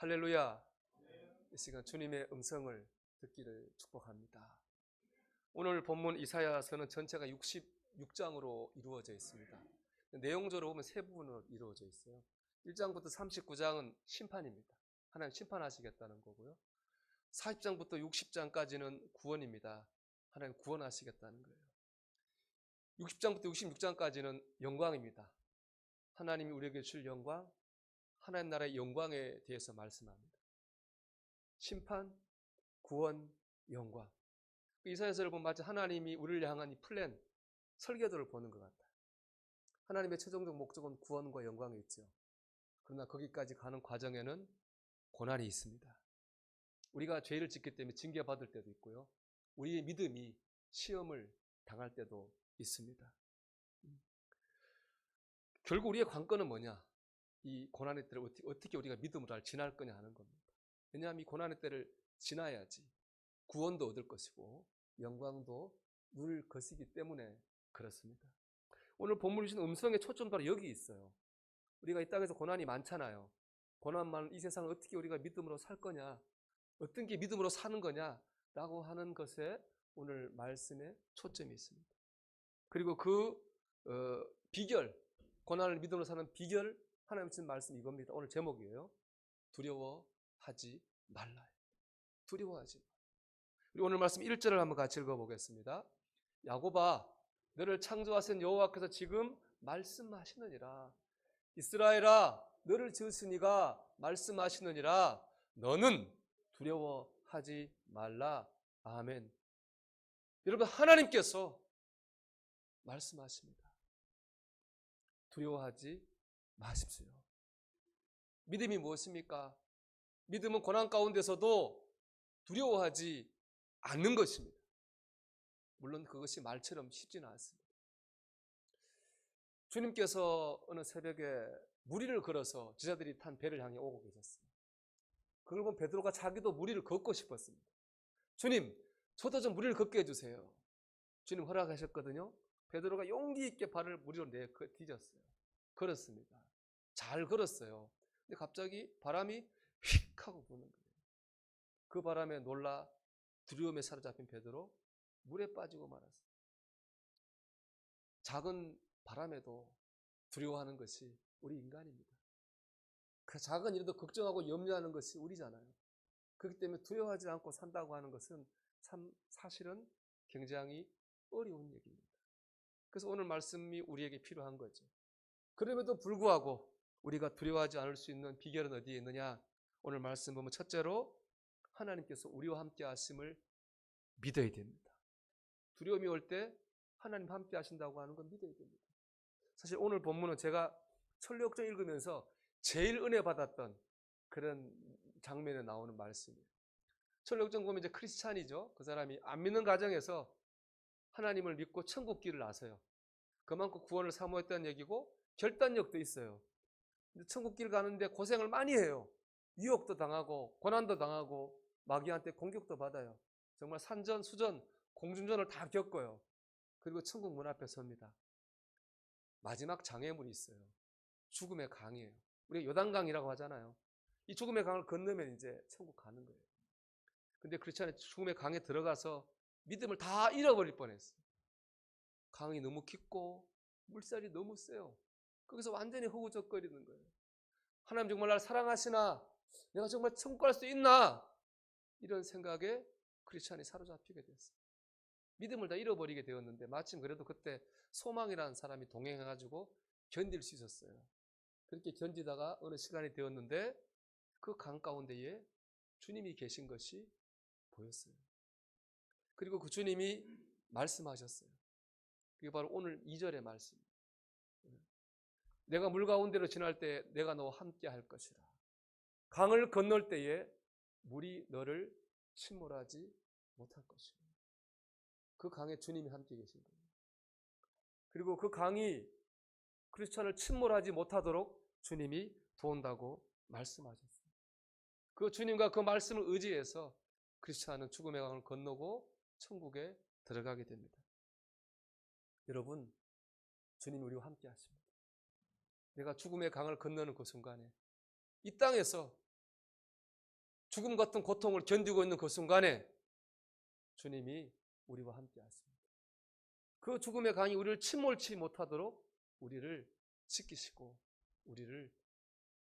할렐루야. 이 시간 주님의 음성을 듣기를 축복합니다. 오늘 본문 이사야서는 전체가 66장으로 이루어져 있습니다. 내용적으로 보면 세 부분으로 이루어져 있어요. 1장부터 39장은 심판입니다. 하나님 심판하시겠다는 거고요. 40장부터 60장까지는 구원입니다. 하나님 구원하시겠다는 거예요. 60장부터 66장까지는 영광입니다. 하나님이 우리에게 줄 영광, 하나님 나라의 영광에 대해서 말씀합니다. 심판, 구원, 영광. 이사야서를 보면 마치 하나님이 우리를 향한 이 플랜, 설계도를 보는 것 같아요. 하나님의 최종적 목적은 구원과 영광에 있죠. 그러나 거기까지 가는 과정에는 고난이 있습니다. 우리가 죄를 짓기 때문에 징계받을 때도 있고요. 우리의 믿음이 시험을 당할 때도 있습니다. 결국 우리의 관건은 뭐냐? 이 고난의 때를 어떻게 우리가 믿음으로 잘 지날 거냐 하는 겁니다. 왜냐하면 이 고난의 때를 지나야지 구원도 얻을 것이고 영광도 누릴 것이기 때문에 그렇습니다. 오늘 본문이 주신 음성의 초점 바로 여기 있어요. 우리가 이 땅에서 고난이 많잖아요. 고난 많은 이 세상을 어떻게 우리가 믿음으로 살 거냐, 어떤 게 믿음으로 사는 거냐라고 하는 것에 오늘 말씀에 초점이 있습니다. 그리고 그 비결, 고난을 믿음으로 사는 비결, 하나님 주신 말씀 이겁니다. 오늘 제목이에요. 두려워하지 말라. 두려워하지 말라. 우리 오늘 말씀 1절을 한번 같이 읽어보겠습니다. 야곱아, 너를 창조하신 여호와께서 지금 말씀하시느니라. 이스라엘아, 너를 지으시니가 말씀하시느니라. 너는 두려워하지 말라. 아멘. 여러분, 하나님께서 말씀하십니다. 두려워하지 마십시오. 믿음이 무엇입니까? 믿음은 고난 가운데서도 두려워하지 않는 것입니다. 물론 그것이 말처럼 쉽지는 않습니다. 주님께서 어느 새벽에 무리를 걸어서 제자들이 탄 배를 향해 오고 계셨어요. 그걸 보면 베드로가 자기도 무리를 걷고 싶었습니다. 주님, 저도 좀 무리를 걷게 해주세요. 주님 허락하셨거든요. 베드로가 용기 있게 발을 무리로 디뎠어요. 걸었습니다. 잘 걸었어요. 근데 갑자기 바람이 휙 하고 부는 거예요. 그 바람에 놀라 두려움에 사로잡힌 베드로 물에 빠지고 말았어요. 작은 바람에도 두려워하는 것이 우리 인간입니다. 그 작은 일에도 걱정하고 염려하는 것이 우리잖아요. 그렇기 때문에 두려워하지 않고 산다고 하는 것은 참 사실은 굉장히 어려운 얘기입니다. 그래서 오늘 말씀이 우리에게 필요한 거죠. 그럼에도 불구하고 우리가 두려워하지 않을 수 있는 비결은 어디에 있느냐? 오늘 말씀 보면 첫째로 하나님께서 우리와 함께 하심을 믿어야 됩니다. 두려움이 올 때 하나님 함께 하신다고 하는 건 믿어야 됩니다. 사실 오늘 본문은 제가 철로역정 읽으면서 제일 은혜 받았던 그런 장면에 나오는 말씀이에요. 철로역정 보면 이제 크리스찬이죠. 그 사람이 안 믿는 가정에서 하나님을 믿고 천국 길을 나서요. 그만큼 구원을 사모했다는 얘기고 결단력도 있어요. 근데 천국 길 가는데 고생을 많이 해요. 유혹도 당하고 고난도 당하고 마귀한테 공격도 받아요. 정말 산전, 수전, 공중전을 다 겪어요. 그리고 천국 문 앞에 섭니다. 마지막 장애물이 있어요. 죽음의 강이에요. 우리가 요단강이라고 하잖아요. 이 죽음의 강을 건너면 이제 천국 가는 거예요. 근데 그렇지 않아요. 죽음의 강에 들어가서 믿음을 다 잃어버릴 뻔했어요. 강이 너무 깊고 물살이 너무 세요. 거기서 완전히 허우적거리는 거예요. 하나님 정말 나를 사랑하시나? 내가 정말 천국 갈 수 있나? 이런 생각에 크리스찬이 사로잡히게 됐어요. 믿음을 다 잃어버리게 되었는데 마침 그래도 그때 소망이라는 사람이 동행해가지고 견딜 수 있었어요. 그렇게 견디다가 어느 시간이 되었는데 그 강 가운데에 주님이 계신 것이 보였어요. 그리고 그 주님이 말씀하셨어요. 그게 바로 오늘 2절의 말씀. 내가 물 가운데로 지날 때 내가 너와 함께 할 것이라. 강을 건널 때에 물이 너를 침몰하지 못할 것이라. 그 강에 주님이 함께 계신 거예요. 그리고 그 강이 크리스천을 침몰하지 못하도록 주님이 도운다고 말씀하셨어요. 그 주님과 그 말씀을 의지해서 크리스천은 죽음의 강을 건너고 천국에 들어가게 됩니다. 여러분, 주님이 우리와 함께 하십니다. 내가 죽음의 강을 건너는 그 순간에 이 땅에서 죽음 같은 고통을 견디고 있는 그 순간에 주님이 우리와 함께 하십니다. 그 죽음의 강이 우리를 침몰치 못하도록 우리를 지키시고 우리를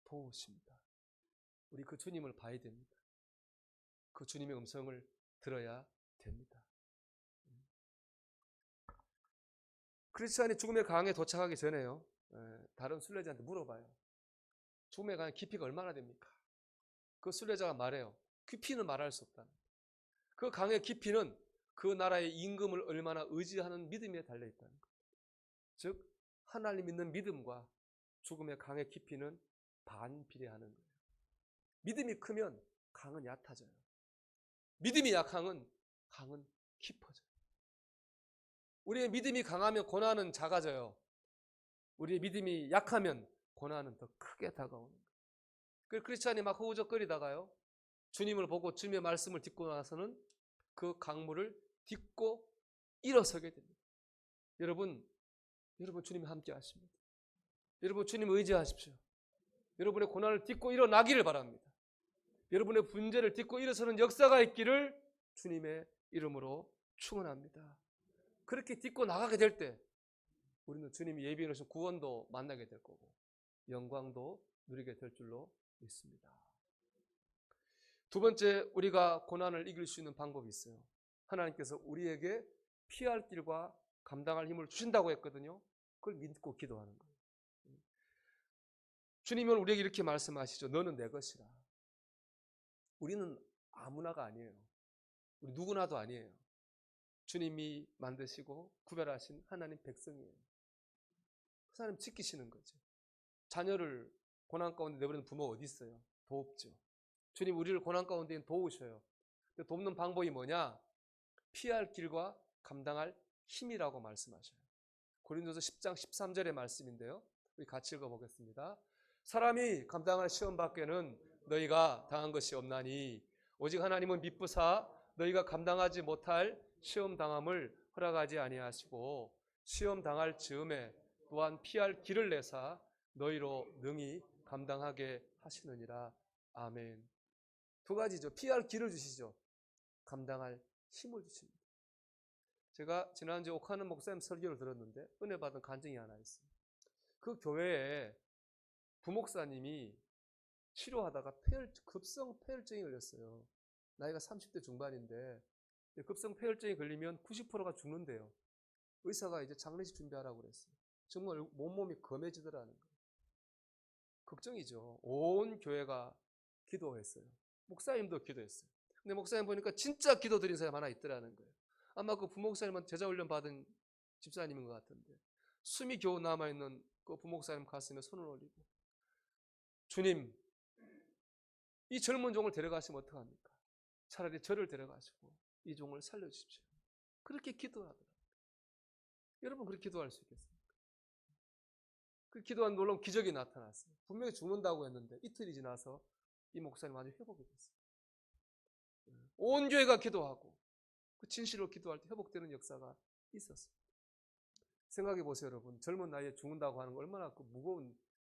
도우십니다. 우리 그 주님을 봐야 됩니다. 그 주님의 음성을 들어야 됩니다. 크리스찬이 죽음의 강에 도착하기 전에요, 다른 순례자한테 물어봐요. 죽음의 강의 깊이가 얼마나 됩니까? 그 순례자가 말해요. 깊이는 말할 수 없다. 그 강의 깊이는 그 나라의 임금을 얼마나 의지하는 믿음에 달려있다는 거예요. 즉 하나님 믿는 믿음과 죽음의 강의 깊이는 반비례하는 거예요. 믿음이 크면 강은 얕아져요. 믿음이 약하면 강은 깊어져요. 우리의 믿음이 강하면 고난은 작아져요. 우리의 믿음이 약하면 고난은 더 크게 다가오는 거예요. 그 크리스찬이 막 허우적거리다가요, 주님을 보고 주님의 말씀을 듣고 나서는 그 강물을 딛고 일어서게 됩니다. 여러분 주님이 함께 하십니다. 여러분 주님 의지하십시오. 여러분의 고난을 딛고 일어나기를 바랍니다. 여러분의 문제를 딛고 일어서는 역사가 있기를 주님의 이름으로 축원합니다. 그렇게 딛고 나가게 될 때 우리는 주님이 예비해 놓으신 구원도 만나게 될 거고 영광도 누리게 될 줄로 믿습니다. 두 번째, 우리가 고난을 이길 수 있는 방법이 있어요. 하나님께서 우리에게 피할 길과 감당할 힘을 주신다고 했거든요. 그걸 믿고 기도하는 거예요. 주님은 우리에게 이렇게 말씀하시죠. 너는 내 것이라. 우리는 아무나가 아니에요. 우리 누구나도 아니에요. 주님이 만드시고 구별하신 하나님 백성이에요. 그 사람 지키시는 거죠. 자녀를 고난 가운데 내버리는 부모가 어디 있어요? 돕죠. 주님 우리를 고난 가운데 도우셔요. 근데 돕는 방법이 뭐냐? 피할 길과 감당할 힘이라고 말씀하셔요. 고린도서 10장 13절의 말씀인데요. 우리 같이 읽어보겠습니다. 사람이 감당할 시험 밖에는 너희가 당한 것이 없나니 오직 하나님은 미쁘사 너희가 감당하지 못할 시험 당함을 허락하지 아니하시고 시험 당할 즈음에 또한 피할 길을 내사 너희로 능히 감당하게 하시느니라. 아멘. 두 가지죠. 피할 길을 주시죠. 감당할 힘을 주십니다. 제가 지난주에 옥하는 목사님 설교를 들었는데 은혜 받은 간증이 하나 있어요. 그 교회에 부목사님이 치료하다가 급성 폐혈증이 걸렸어요. 나이가 30대 중반인데 급성 폐혈증이 걸리면 90%가 죽는데요. 의사가 이제 장례식 준비하라고 그랬어요. 정말 몸이 검해지더라는 거예요. 걱정이죠. 온 교회가 기도했어요. 목사님도 기도했어요. 근데 목사님 보니까 진짜 기도드린 사람 하나 있더라는 거예요. 아마 그 부목사님은 제자훈련 받은 집사님인 것 같은데 숨이 겨우 남아있는 그 부목사님 가슴에 손을 올리고 주님, 이 젊은 종을 데려가시면 어떡합니까? 차라리 저를 데려가시고 이 종을 살려주십시오. 그렇게 기도하더라고요. 여러분 그렇게 기도할 수 있겠습니까? 그 기도한 놀라운 기적이 나타났어요. 분명히 죽는다고 했는데 이틀이 지나서 이 목사님 아주 회복이 됐어요. 온 교회가 기도하고 그 진실로 기도할 때 회복되는 역사가 있었어요. 생각해 보세요, 여러분. 젊은 나이에 죽는다고 하는 거 얼마나 그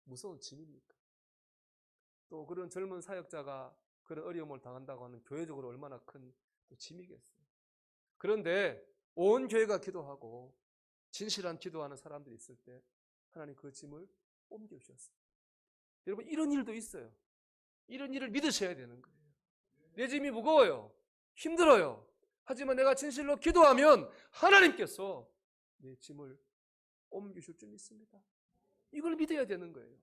무서운 짐입니까? 또 그런 젊은 사역자가 그런 어려움을 당한다고 하는 교회적으로 얼마나 큰 짐이겠어요. 그런데 온 교회가 기도하고 진실한 기도하는 사람들이 있을 때 하나님 그 짐을 옮겨주셨어요. 여러분 이런 일도 있어요. 이런 일을 믿으셔야 되는 거예요. 내 짐이 무거워요. 힘들어요. 하지만 내가 진실로 기도하면 하나님께서 내 짐을 옮기실 줄 믿습니다. 이걸 믿어야 되는 거예요.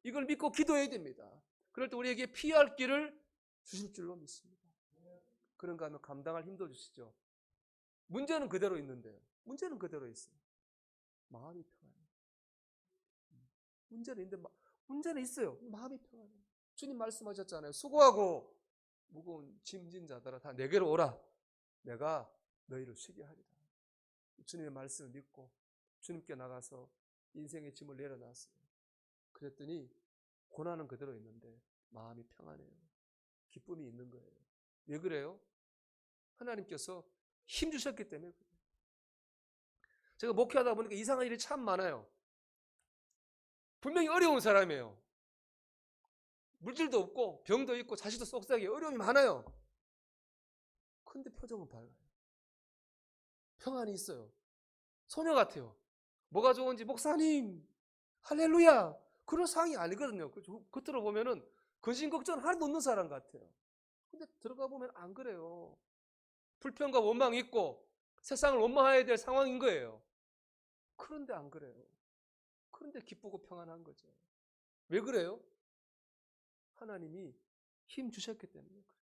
이걸 믿고 기도해야 됩니다. 그럴 때 우리에게 피할 길을 주실 줄로 믿습니다. 그런가 하면 감당할 힘도 주시죠. 문제는 그대로 있는데요. 문제는 그대로 있어요. 마음이 평안해요. 문제는 있어요. 마음이 평안해요. 주님 말씀하셨잖아요. 수고하고 무거운 짐진 자들아 다 내게로 오라. 내가 너희를 쉬게 하리라. 주님의 말씀을 믿고 주님께 나가서 인생의 짐을 내려놨어요. 그랬더니 고난은 그대로 있는데 마음이 평안해요. 기쁨이 있는 거예요. 왜 그래요? 하나님께서 힘 주셨기 때문에 그래요. 제가 목회하다 보니까 이상한 일이 참 많아요. 분명히 어려운 사람이에요. 물질도 없고 병도 있고 자식도 속삭이 어려움이 많아요. 근데 표정은 밝아요. 평안이 있어요. 소녀 같아요. 뭐가 좋은지 목사님 할렐루야 그런 상황이 아니거든요. 겉으로 보면은 근심 걱정 하나도 없는 사람 같아요. 근데 들어가 보면 안 그래요. 불평과 원망이 있고 세상을 원망해야 될 상황인 거예요. 그런데 안 그래요. 그런데 기쁘고 평안한 거죠. 왜 그래요? 하나님이 힘 주셨기 때문에 그래요.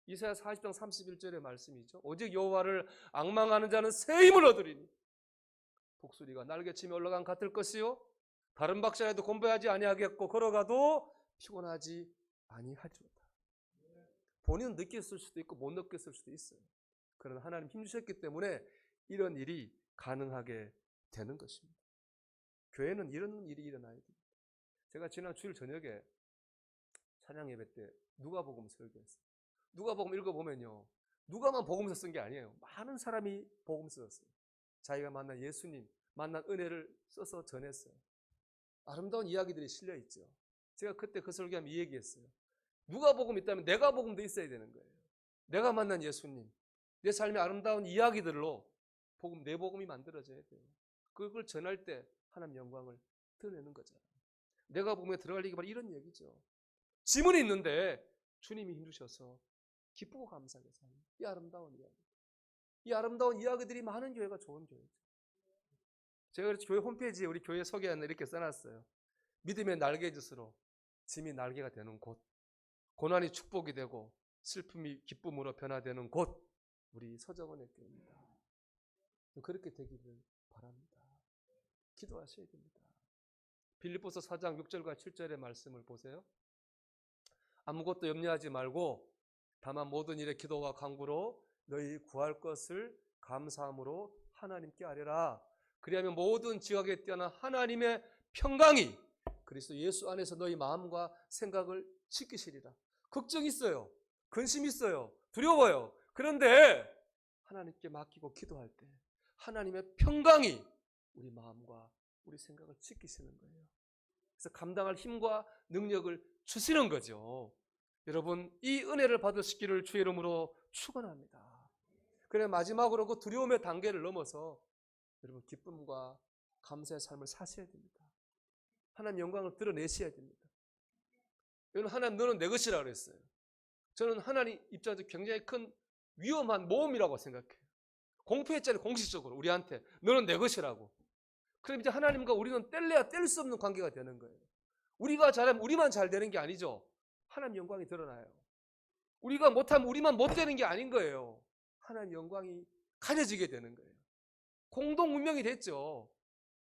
이사야 40장 31절의 말씀이죠. 오직 여호와를 앙망하는 자는 새 힘을 얻으리니 독수리가 날개치며 올라간 같을 것이요 다른 박자라도 공부하지 아니하겠고 걸어가도 피곤하지 아니하리로다. 본인은 느꼈을 수도 있고 못 느꼈을 수도 있어요. 그러나 하나님 힘 주셨기 때문에 이런 일이 가능하게 되는 것입니다. 교회는 이런 일이 일어나야 됩니다. 제가 지난 주일 저녁에 찬양 예배 때 누가복음 설교했어요. 누가복음 읽어보면요. 누가만 복음서 쓴 게 아니에요. 많은 사람이 복음서 썼어요. 자기가 만난 예수님, 만난 은혜를 써서 전했어요. 아름다운 이야기들이 실려 있죠. 제가 그때 그 설교하면 이 얘기했어요. 누가복음 있다면 내가 복음도 있어야 되는 거예요. 내가 만난 예수님, 내 삶의 아름다운 이야기들로 복음, 내 복음이 만들어져야 돼요. 그걸 전할 때 하나님 영광을 드러내는 거잖아요. 내가 복음에 들어갈 얘기 바로 이런 얘기죠. 지문이 있는데 주님이 힘주셔서 기쁘고 감사하게 사는 이 아름다운 이야기. 이 아름다운 이야기들이 많은 교회가 좋은 교회죠. 제가 그래서 교회 홈페이지에 우리 교회 소개안을 이렇게 써놨어요. 믿음의 날개짓으로 짐이 날개가 되는 곳, 고난이 축복이 되고 슬픔이 기쁨으로 변화되는 곳, 우리 서정원의 교회입니다. 그렇게 되기를 바랍니다. 기도하셔야 됩니다. 빌립보서 4장 6절과 7절의 말씀을 보세요. 아무것도 염려하지 말고 다만 모든 일에 기도와 간구로 너희 구할 것을 감사함으로 하나님께 아뢰라. 그리하면 모든 지각에 뛰어난 하나님의 평강이 그리스도 예수 안에서 너희 마음과 생각을 지키시리라. 걱정 있어요. 근심 있어요. 두려워요. 그런데 하나님께 맡기고 기도할 때 하나님의 평강이 우리 마음과 우리 생각을 지키시는 거예요. 그래서 감당할 힘과 능력을 주시는 거죠. 여러분 이 은혜를 받으시기를 주의 이름으로 축원합니다. 그래 마지막으로 그 두려움의 단계를 넘어서 여러분 기쁨과 감사의 삶을 사셔야 됩니다. 하나님 영광을 드러내셔야 됩니다. 여러분 하나님 너는 내 것이라고 그랬어요. 저는 하나님 입장에서 굉장히 큰 위험한 모험이라고 생각해요. 공표했잖아요. 공식적으로 우리한테 너는 내 것이라고. 그럼 이제 하나님과 우리는 뗄래야 뗄 수 없는 관계가 되는 거예요. 우리가 잘하면 우리만 잘 되는 게 아니죠. 하나님 영광이 드러나요. 우리가 못하면 우리만 못 되는 게 아닌 거예요. 하나님 영광이 가려지게 되는 거예요. 공동 운명이 됐죠.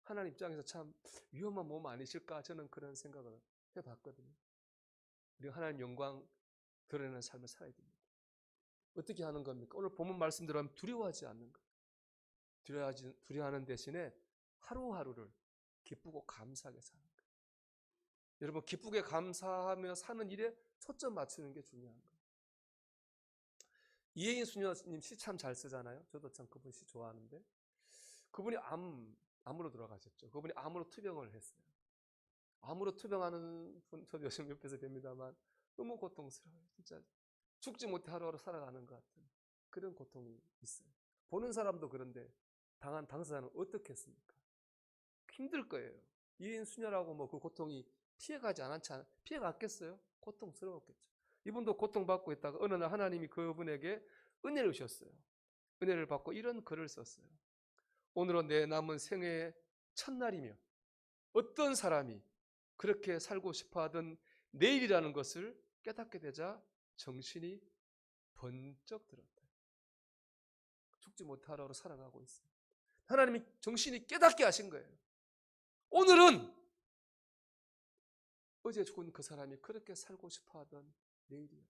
하나님 입장에서 참 위험한 몸 아니실까 저는 그런 생각을 해봤거든요. 우리가 하나님 영광 드러내는 삶을 살아야 됩니다. 어떻게 하는 겁니까? 오늘 본문 말씀대로 두려워하지 않는 거예요. 두려워하는 대신에 하루하루를 기쁘고 감사하게 사는 거예요. 여러분 기쁘게 감사하며 사는 일에 초점 맞추는 게 중요한 거예요. 이혜인 수녀님 시 참 잘 쓰잖아요. 저도 참 그분 시 좋아하는데 그분이 암으로 돌아가셨죠. 그분이 암으로 투병을 했어요. 암으로 투병하는 분 저도 요즘 옆에서 뵙니다만 너무 고통스러워요. 진짜 죽지 못해 하루하루 살아가는 것 같은 그런 고통이 있어요. 보는 사람도 그런데 당한 당사자는 어떻겠습니까? 힘들 거예요. 이혜인 수녀라고 뭐 그 고통이 피해가지 피해갔겠어요? 고통스러웠겠죠. 이분도 고통받고 있다가 어느 날 하나님이 그분에게 은혜를 주셨어요. 은혜를 받고 이런 글을 썼어요. 오늘은 내 남은 생애의 첫날이며 어떤 사람이 그렇게 살고 싶어하던 내일이라는 것을 깨닫게 되자 정신이 번쩍 들었다. 죽지 못하라고 살아가고 있어요. 하나님이 정신이 깨닫게 하신 거예요. 오늘은 어제 죽은 그 사람이 그렇게 살고 싶어하던 내일이야.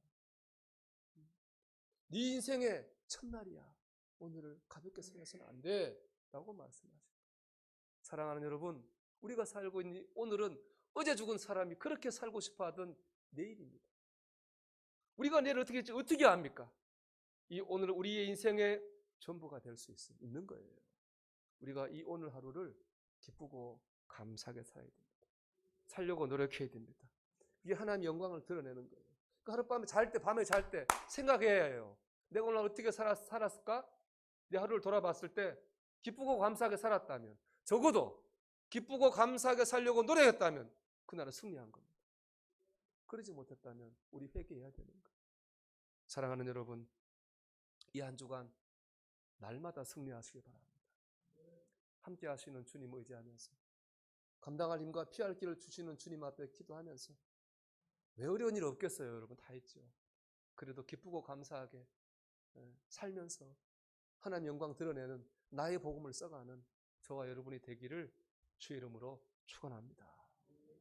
네 인생의 첫날이야. 오늘을 가볍게 생각해서는 안 돼. 라고 말씀하십니다. 사랑하는 여러분, 우리가 살고 있는 오늘은 어제 죽은 사람이 그렇게 살고 싶어하던 내일입니다. 우리가 내일 어떻게 합니까? 이 오늘은 우리의 인생의 전부가 될 수 있는 거예요. 우리가 이 오늘 하루를 기쁘고 감사하게 살아야 됩니다. 살려고 노력해야 됩니다. 이게 하나님의 영광을 드러내는 거예요. 그러니까 하룻밤에 잘 때, 밤에 잘 때 생각해야 해요. 내가 오늘 어떻게 살았을까? 내 하루를 돌아봤을 때 기쁘고 감사하게 살았다면, 적어도 기쁘고 감사하게 살려고 노력했다면 그날은 승리한 겁니다. 그러지 못했다면 우리 회개해야 되는 거예요. 사랑하는 여러분, 이 한 주간 날마다 승리하시기 바랍니다. 함께 하시는 주님 의지하면서, 감당할 힘과 피할 길을 주시는 주님 앞에 기도하면서, 왜 어려운 일 없겠어요? 여러분 다 있죠. 그래도 기쁘고 감사하게 살면서 하나님 영광 드러내는 나의 복음을 써가는 저와 여러분이 되기를 주의 이름으로 축원합니다.